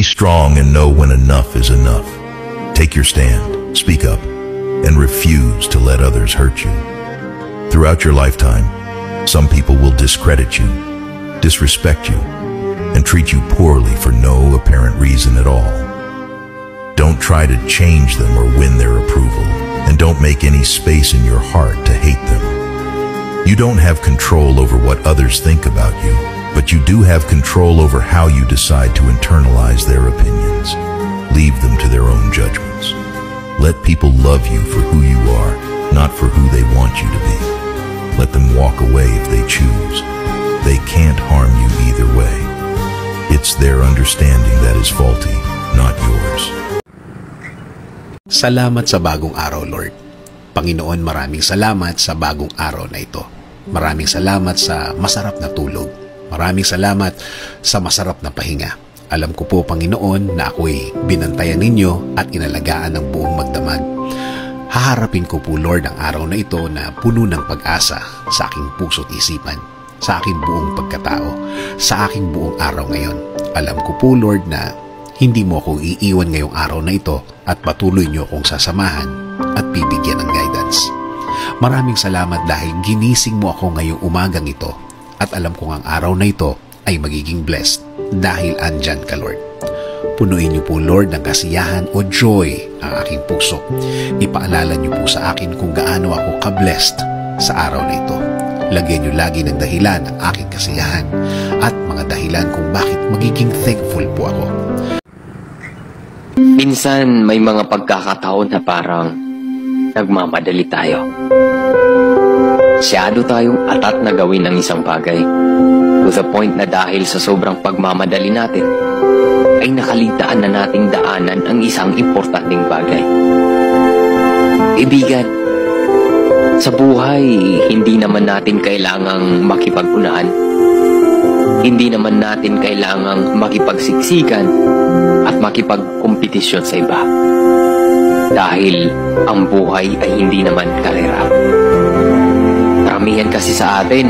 strong and know when enough is enough. Take your stand, speak up, and refuse to let others hurt you. Throughout your lifetime, some people will discredit you, disrespect you, and treat you poorly for no apparent reason at all. Don't try to change them or win their approval, and don't make any space in your heart to hate them. You don't have control over what others think about you, but you do have control over how you decide to internalize their opinions. Leave them to their own judgments. Let people love you for who you are, not for who they want you to be. Let them walk away if they choose. They can't harm you either way. It's their understanding that is faulty, not yours. Salamat sa bagong araw, Lord. Panginoon, maraming salamat sa bagong araw na ito. Maraming salamat sa masarap na tulog. Maraming salamat sa masarap na pahinga. Alam ko po, Panginoon, na ako'y binantayan ninyo at inalagaan ng buong magdamag. Haharapin ko po, Lord, ang araw na ito na puno ng pag-asa sa aking puso't isipan, sa aking buong pagkatao, sa aking buong araw ngayon. Alam ko po, Lord, na hindi mo ako iiwan ngayong araw na ito at patuloy niyo akong sasamahan at bibigyan ng guidance. Maraming salamat dahil ginising mo ako ngayong umagang ito at alam kong ang araw na ito ay magiging blessed dahil andyan ka, Lord. Punuin niyo po, Lord, ng kasiyahan o joy ang aking puso. Ipaalala niyo po sa akin kung gaano ako ka-blessed sa araw na ito. Lagyan niyo lagi ng dahilan ang aking kasiyahan at mga dahilan kung bakit magiging thankful po ako. Minsan may mga pagkakataon na parang nagmamadali tayo. Masyado tayong atat na gawin ang isang bagay to the point na dahil sa sobrang pagmamadali natin ay nakalitaan na nating daanan ang isang importanteng bagay. Kaibigan, sa buhay, hindi naman natin kailangang makipag-unahan. Hindi naman natin kailangang makipagsiksikan at makipagkompetisyon sa iba. Dahil ang buhay ay hindi naman karera. Karamihan kasi sa atin,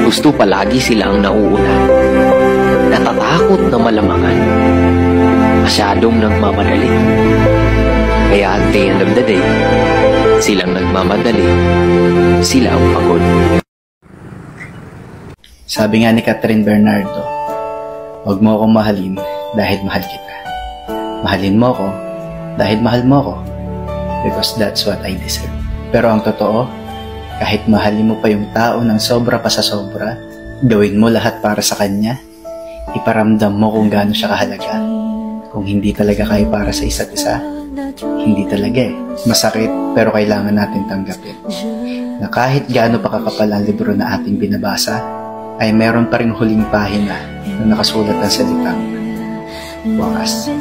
gusto palagi sila ang nauuna. Natatakot na malamangan. Masyadong nagmamadali. Kaya at the end of the day, silang nagmamadali, sila ang pagod. Sabi nga ni Catherine Bernardo, huwag mo akong mahalin dahil mahal kita. Mahalin mo ako dahil mahal mo ako. Because that's what I deserve. Pero ang totoo, kahit mahalin mo pa yung tao ng sobra pa sa sobra, gawin mo lahat para sa kanya, iparamdam mo kung gaano siya kahalaga. Kung hindi talaga kayo para sa isa't isa, hindi talaga eh. Masakit pero kailangan natin tanggapin na kahit gaano pa kakapal ang libro na ating binabasa, ay meron pa ring huling pahina na nakasulat ang salitang wakas.